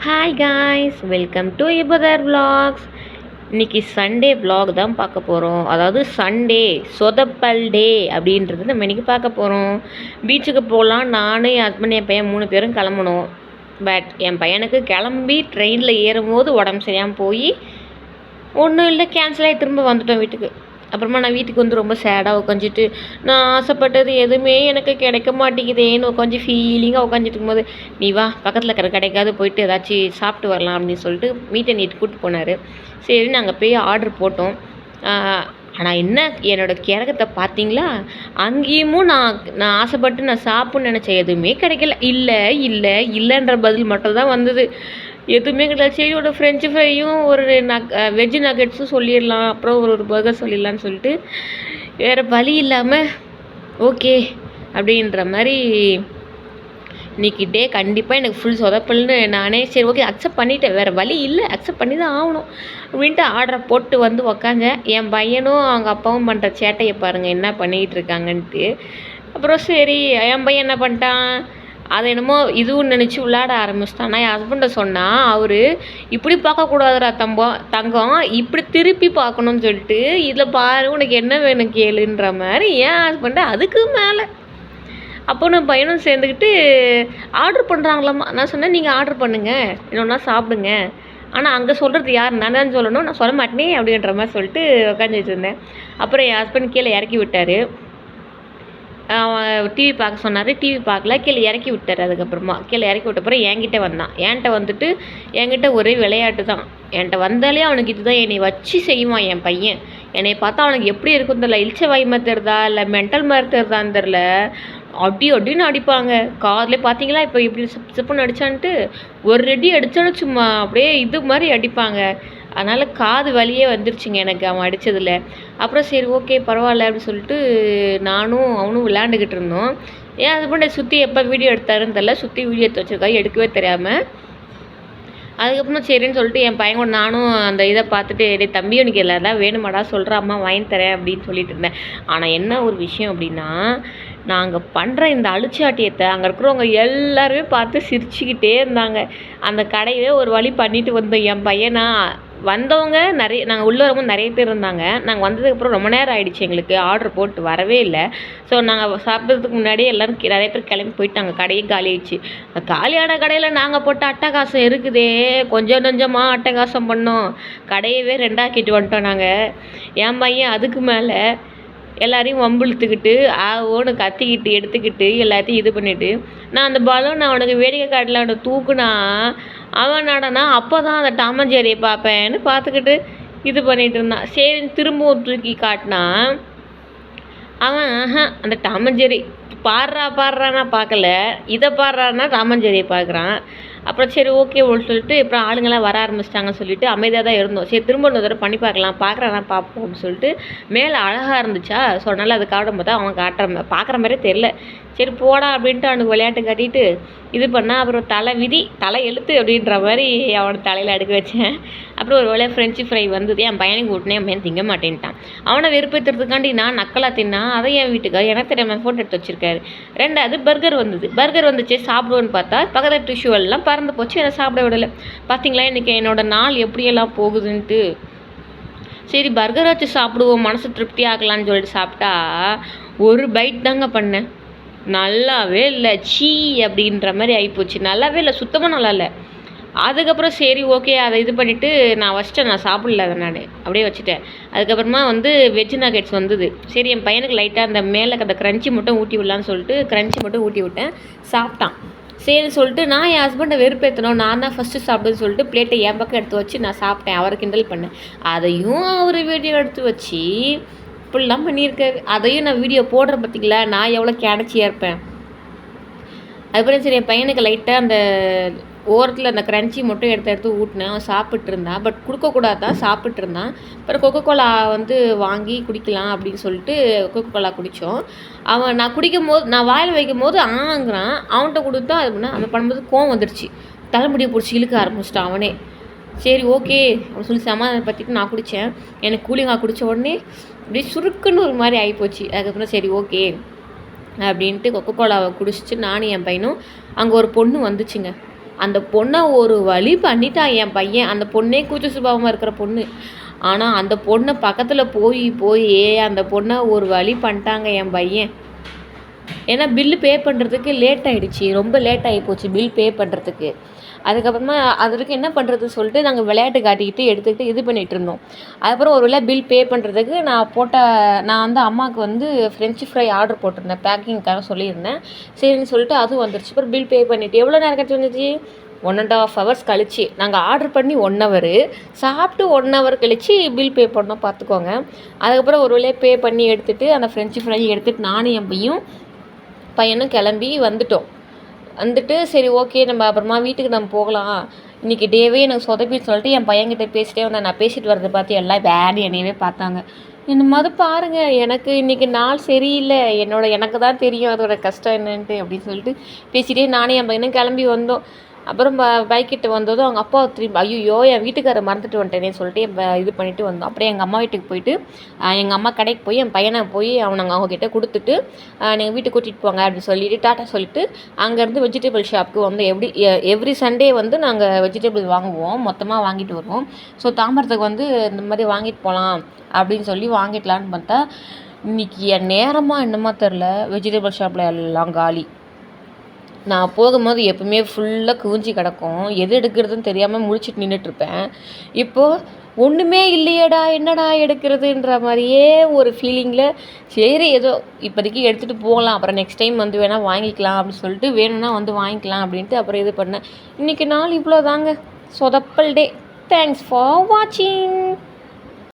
Hi guys, welcome to இபதர் vlogs. இன்னைக்கு Sunday vlog தான் பார்க்க போகிறோம். அதாவது சண்டே சொதப்பல் டே அப்படின்றது நம்ம இன்றைக்கி பார்க்க போகிறோம். பீச்சுக்கு போகலாம். நான் என் ஹஸ்பண்ட் என் பையன் 3 பேரும் கிளம்பணும். பட் என் பையனுக்கு கிளம்பி ட்ரெயினில் ஏறும்போது உடம்பு சரியாமல் போய் ஒன்றும் இல்லை, கேன்சல் ஆகி திரும்ப வந்துட்டோம் வீட்டுக்கு. அப்புறமா நான் வீட்டுக்கு வந்து ரொம்ப சேடாக உட்காந்துட்டு நான் ஆசைப்பட்டது எதுவுமே எனக்கு கிடைக்க மாட்டேங்குதேன்னு கொஞ்சம் ஃபீலிங்காக உட்காந்துட்டு இருக்கும்போது, நீ வா பக்கத்தில் இருக்கிற கடைக்காவது போயிட்டு ஏதாச்சும் சாப்பிட்டு வரலாம் அப்படின்னு சொல்லிட்டு மீட் அண்ட் ஈட் கூப்பிட்டு போனார். சரி நாங்கள் போய் ஆர்டர் போட்டோம். ஆனால் என்ன என்னோடய கிறகத்தை பார்த்தீங்களா, அங்கேயும் நான் ஆசைப்பட்டு நான் சாப்பிட்ணுன்னு நினச்சேன், எதுவுமே கிடைக்கல. இல்லைன்ற பதில் மட்டும் தான் வந்தது. எதுவுமே கிடையாது. சரி ஒரு ஃப்ரெஞ்சு ஃப்ரையும் ஒரு வெஜ்ஜு நக்கெட்ஸும் சொல்லிடலாம், அப்புறம் ஒரு பர்கர் சொல்லிடலான்னு சொல்லிட்டு வேறு வழி இல்லாமல் ஓகே அப்படின்ற மாதிரி இன்றைக்கி டே கண்டிப்பாக எனக்கு ஃபுல் சொதப்பல்னு நானே சரி ஓகே அக்செப்ட் பண்ணிவிட்டேன். வேறு வழி இல்லை, அக்செப்ட் பண்ணி தான் ஆகணும் அப்படின்ட்டு ஆர்டரை போட்டு வந்து உக்காந்தேன். என் பையனும் அவங்க அப்பாவும் பண்ணுற சேட்டையை பாருங்கள் என்ன பண்ணிக்கிட்டு இருக்காங்கன்ட்டு. அப்புறம் சரி என் பையன் என்ன பண்ணிட்டான், அதை என்னமோ இதுவும் நினச்சி விளையாட ஆரம்பிச்சிட்டான். நான் என் ஹஸ்பண்டை சொன்னால் அவர் இப்படி பார்க்கக்கூடாதுடா தங்கம், இப்படி திருப்பி பார்க்கணுன்னு சொல்லிட்டு இதில் பாரு உனக்கு என்ன வேணும் கேளுன்ற மாதிரி என் ஹஸ்பண்டை அதுக்கு மேலே. அப்போ நான் பையனும் சேர்ந்துக்கிட்டு ஆர்டர் பண்ணுறாங்களாம்மா. நான் சொன்னேன் நீங்கள் ஆர்டர் பண்ணுங்கள், இன்னொன்னா சாப்பிடுங்க, ஆனால் அங்கே சொல்கிறது யார், நான் தான் சொல்லணும், நான் சொல்ல மாட்டேனே அப்படின்ற மாதிரி சொல்லிட்டு உட்காந்து வச்சுருந்தேன். அப்புறம் என் ஹஸ்பண்ட் கீழே இறக்கி விட்டார். டிவி பார்க்க சொன்னார், டிவி பார்க்கல, கீழே இறக்கி விட்டார். அதுக்கப்புறமா கீழே இறக்கி விட்ட அப்புறம் என்கிட்ட வந்தான். என்கிட்ட ஒரே விளையாட்டு தான். என்கிட்ட வந்தாலே அவனுக்கு இதுதான் என்னை வச்சு செய்வான் என் பையன். என்னை பார்த்தா அவனுக்கு எப்படி இருக்கும் தெரியல, இழிச்ச வாய்மை தெரிதா இல்லை மென்டல் மாதிரி தெரிதான்னு தெரில, அடின்னு அடிப்பாங்க. காதிலே பார்த்தீங்களா இப்போ இப்படி சிப்புன்னு அடித்தான்ட்டு ஒரு ரெடி அடித்தாலும் சும்மா அப்படியே இது மாதிரி அடிப்பாங்க. அதனால் காது வலியே வந்துருச்சுங்க எனக்கு அவன் அடித்ததில். அப்புறம் சரி ஓகே பரவாயில்ல அப்படின்னு சொல்லிட்டு நானும் அவனும் விளையாண்டுக்கிட்டு இருந்தோம். ஏன் ஹஸ்பண்டை சுற்றி எப்போ வீடியோ எடுத்தாருன்னு தெரில, சுற்றி வீடியோ எடுத்து வச்சுருக்காரு எடுக்கவே தெரியாமல். அதுக்கப்புறம் சரின்னு சொல்லிட்டு என் பையன் கூட நானும் அந்த இதை பார்த்துட்டு டே தம்பி உனக்கு எல்லாம் வேணுமாடா சொல்கிற அம்மா வாங்கி தரேன் அப்படின்னு சொல்லிட்டு இருந்தேன். ஆனால் என்ன ஒரு விஷயம் அப்படின்னா, நாங்கள் பண்ணுற இந்த அழிச்சாட்டியத்தை அங்கே இருக்கிறவங்க எல்லாருமே பார்த்து சிரிச்சுக்கிட்டே இருந்தாங்க. அந்த கடையவே ஒரு வழி பண்ணிட்டு வந்தோம். என் பையனா வந்தவங்க நாங்கள் உள்ளே வரும்போது நிறைய பேர் இருந்தாங்க. நாங்கள் வந்ததுக்கப்புறம் ரொம்ப நேரம் ஆகிடுச்சு, எங்களுக்கு ஆர்டர் போட்டு வரவே இல்லை. ஸோ நாங்கள் சாப்பிட்றதுக்கு முன்னாடியே எல்லோரும் நிறைய பேர் கிளம்பி போயிட்டாங்க, கடையே காலி ஆகிடுச்சு. காலியான கடையில் நாங்கள் போட்ட அட்டகாசம் இருக்குதே, கொஞ்சம் கொஞ்சமாக அட்டகாசம் பண்ணோம். கடையவே 2 ஆக்கிட்டு வந்துட்டோம் நாங்கள். என் பையன் அதுக்கு மேலே எல்லாரையும் வம்பிழுத்துக்கிட்டு ஓன்னு கத்திக்கிட்டு எடுத்துக்கிட்டு எல்லாத்தையும் இது பண்ணிவிட்டு, நான் அந்த பலூன் அவனுக்கு வேடிக்கை காட்டில் அவனை தூக்குனா அவன் நடனா அப்போ தான் அந்த டாம் அண்ட் ஜெர்ரியை பார்ப்பேன்னு பார்த்துக்கிட்டு இது பண்ணிகிட்டு இருந்தான். சரின்னு திரும்பவும் தூக்கி காட்டினா அவன் அந்த டாம் அண்ட் ஜெர்ரி பாடுறான்னா பார்க்கல, இதை பாடுறான்னா டாம் அண்ட் ஜெர்ரியை பார்க்குறான். அப்புறம் சரி ஓகே சொல்லிட்டு அப்புறம் ஆளுங்கள்லாம் வர ஆரம்பிச்சிட்டாங்கன்னு சொல்லிட்டு அமைதியாக தான் இருந்தோம். சரி திரும்ப ஒரு தடவை பண்ணி பார்க்குறானா பார்ப்போம் அப்படின்னு சொல்லிட்டு மேலே அழகாக இருந்துச்சா, ஸோ அதனால் அது காட்டும் பார்த்தா அவன் பார்க்குற மாதிரியே தெரில. சரி போடா அப்படின்ட்டு அவனுக்கு விளையாட்டு காட்டிட்டு இது பண்ணால் அப்புறம் தலை எழுத்து அப்படின்ற மாதிரி அவனை தலையில் அடுக்க வச்சேன். அப்புறம் ஒரு வேளை ஃப்ரெஞ்சு ஃப்ரை வந்தது. என் பையனுக்கு விட்டுனே என் பையன் திங்க மாட்டேன்ட்டான். அவனை வெறுப்பேற்றுறதுக்காண்டி நான் நக்கலாக தின்னா அதை என் வீட்டுக்கு எனக்கு தெரியாமல் ஃபோட்டோ எடுத்து வச்சுருக்காரு. 2வது பர்கர் வந்துச்சு சாப்பிடுவோன்னு பார்த்தா பக்கத்தில் டிஷ்யூ எல்லாம் பறந்து போச்சு, என்னை சாப்பிட விடலை. பார்த்தீங்களா இன்றைக்கி என்னோடய நாள் எப்படியெல்லாம் போகுதுன்ட்டு. சரி பர்கர் வச்சு சாப்பிடுவோம், மனசு திருப்தி ஆகலான்னு சொல்லிட்டு சாப்பிட்டா ஒரு பைட் தாங்க பண்ணேன், நல்லாவே இல்லை, சீ அப்படின்ற மாதிரி ஆகிப்போச்சு. நல்லாவே இல்லை, சுத்தமாக நல்லா இல்லை. அதுக்கப்புறம் சரி ஓகே அதை இது பண்ணிவிட்டு நான் வச்சிட்டேன், நான் சாப்பிடல அதை நான் அப்படியே வச்சுட்டேன். அதுக்கப்புறமா வெஜ்ஜு நக்கெட்ஸ் வந்தது. சரி என் பையனுக்கு லைட்டாக அந்த மேலே அந்த க்ரன்ச்சி மட்டும் ஊட்டி விடலான்னு சொல்லிட்டு க்ரன்ச்சி மட்டும் ஊட்டி விட்டேன், சாப்பிட்டான். சரின்னு சொல்லிட்டு நான் என் ஹஸ்பண்டை வெறுப்பேற்றணும், நான் தான் ஃபஸ்ட்டு சாப்பிடுன்னு சொல்லிட்டு பிளேட்டை என் பக்கம் எடுத்து வச்சு நான் சாப்பிட்டேன். அவரை கிண்டல் பண்ணேன். அதையும் அவர் வீடியோ எடுத்து வச்சு இப்படிலாம் பண்ணியிருக்காரு. அதையும் நான் வீடியோ போடுறேன் பார்த்திங்களா, நான் எவ்வளோ கிடச்சியாக இருப்பேன். அதுக்கப்புறம் சரி என் பையனுக்கு லைட்டாக அந்த ஓரத்தில் அந்த க்ரன்ச்சி மட்டும் எடுத்து ஊட்டினேன். அவன் சாப்பிட்டு இருந்தான், பட் கொடுக்கக்கூடாது தான் சாப்பிட்டு இருந்தான். அப்புறம் கொக்கோகோலா வாங்கி குடிக்கலாம் அப்படின்னு சொல்லிட்டு கொக்கோகோலா குடித்தோம். நான் குடிக்கும் போது நான் வாயில் வைக்கும் போது ஆங்கிறான், அவன்கிட்ட கொடுத்தா அது பண்ண அவன் பண்ணும்போது கோவம் வந்துடுச்சு, தலைமுடியை பிடிச்சி இழுக்க ஆரம்பிச்சிட்டான் அவனே. சரி ஓகே அப்படின்னு சொல்லி சமாதானப்படுத்திட்டு நான் குடித்தேன். எனக்கு கூலிங்காக குடித்த உடனே அப்படியே சுருக்குன்னு ஒரு மாதிரி ஆகிப்போச்சு. அதுக்கப்புறம் சரி ஓகே அப்படின்ட்டு கொக்கோகோலாவை குடிச்சிட்டு நானும் என் பையனும் அங்கே ஒரு பொண்ணு வந்துச்சுங்க. அந்த பொண்ணை ஒரு வழி பண்ணிட்டான் என் பையன். அந்த பொண்ணே கூச்ச சுபாவமாக இருக்கிற பொண்ணு. ஆனால் அந்த பொண்ணை பக்கத்தில் போய் போய் அந்த பொண்ணை ஒரு வழி பண்ணிட்டாங்க என் பையன். ஏன்னா பில்லு பே பண்ணுறதுக்கு லேட் ஆகிடுச்சி, ரொம்ப லேட் ஆகி போச்சு பில் பே பண்ணுறதுக்கு. அதுக்கப்புறமா அதற்கு என்ன பண்ணுறது சொல்லிட்டு நாங்கள் விளையாட்டு காட்டிக்கிட்டு எடுத்துக்கிட்டு இது பண்ணிகிட்டு இருந்தோம். அதுக்கப்புறம் ஒரு வேளை பில் பே பண்ணுறதுக்கு நான் வந்து அம்மாவுக்கு வந்து ஃப்ரெஞ்சு ஃப்ரை ஆர்டர் போட்டிருந்தேன், பேக்கிங்க்காக சொல்லியிருந்தேன். சரின்னு சொல்லிட்டு அதுவும் வந்துருச்சு. அப்புறம் பில் பே பண்ணிவிட்டு எவ்வளோ நேரம் கழிச்சு வந்துச்சு? 1.5 ஹவர்ஸ் கழிச்சு. நாங்கள் ஆர்டர் பண்ணி 1 ஹவரு, சாப்பிட்டு 1 ஹவர் கழிச்சு பில் பே பண்ணோம், பார்த்துக்கோங்க. அதுக்கப்புறம் ஒரு வேளையை பே பண்ணி எடுத்துகிட்டு அந்த ஃப்ரெஞ்சு ஃப்ரை எடுத்துகிட்டு நானும் என் பையனும் கிளம்பி வந்துட்டு சரி ஓகே நம்ம அப்புறமா வீட்டுக்கு நம்ம போகலாம், இன்றைக்கி டேவே எனக்கு சொதப்பின்னு சொல்லிட்டு என் பையன்கிட்ட பேசிட்டே வந்தேன். நான் பேசிட்டு வரதை பார்த்து எல்லாம் வேறு என்னையவே பார்த்தாங்க. இந்த மாதிரி பாருங்கள், எனக்கு இன்றைக்கி நாள் சரியில்லை, எனக்கு தான் தெரியும் அதோட கஷ்டம் என்னன்ட்டு அப்படின்னு சொல்லிட்டு பேசிகிட்டே நானே என் பையனும் கிளம்பி வந்தோம். அப்புறம் பைக்கிட்ட வந்ததும் அவங்க அப்பா திரும்பி ஐயோ என் வீட்டுக்காரரை மறந்துட்டு வந்துட்டேனே சொல்லிட்டு இது பண்ணிவிட்டு வந்தோம். அப்படியே எங்கள் அம்மா வீட்டுக்கு போயிட்டு எங்கள் அம்மா கடைக்கு போய் என் பையனை போய் அவங்கக்கிட்ட கொடுத்துட்டு நீங்கள் வீட்டுக்கு கூட்டிகிட்டு போங்க அப்படின்னு சொல்லிவிட்டு டாட்டா சொல்லிவிட்டு அங்கேருந்து வெஜிடபிள் ஷாப்புக்கு வந்து எவ்ரி சண்டே வந்து நாங்கள் வெஜிடபிள் வாங்குவோம், மொத்தமாக வாங்கிட்டு வருவோம். ஸோ தாம்பரத்துக்கு வந்து இந்த மாதிரி வாங்கிட்டு போகலாம் அப்படின்னு சொல்லி வாங்கிடலான்னு பார்த்தா இன்றைக்கி என் நேரமாக என்னமோ தெரில, வெஜிடபிள் ஷாப்பில் எல்லாம் காலி. நான் போகும்போது எப்பவுமே ஃபுல்லாக குவிஞ்சி கிடக்கும், எது எடுக்கிறதுன்னு தெரியாமல் முழிச்சிட்டு நின்றுட்டுருப்பேன். இப்போது ஒன்றுமே இல்லையேடா, என்னடா எடுக்கிறதுன்ற மாதிரியே ஒரு ஃபீலிங்கில் சரி ஏதோ இப்போதைக்கு எடுத்துகிட்டு போகலாம், அப்புறம் நெக்ஸ்ட் டைம் வந்து வேணால் வாங்கிக்கலாம் அப்படின்னு சொல்லிட்டு வேணும்னா வந்து வாங்கிக்கலாம் அப்படின்ட்டு அப்புறம் இது பண்ணேன். இன்றைக்கி நாள் இவ்வளோ தாங்க, சொதப்பல் டே. தேங்க்ஸ் ஃபார் வாட்சிங்.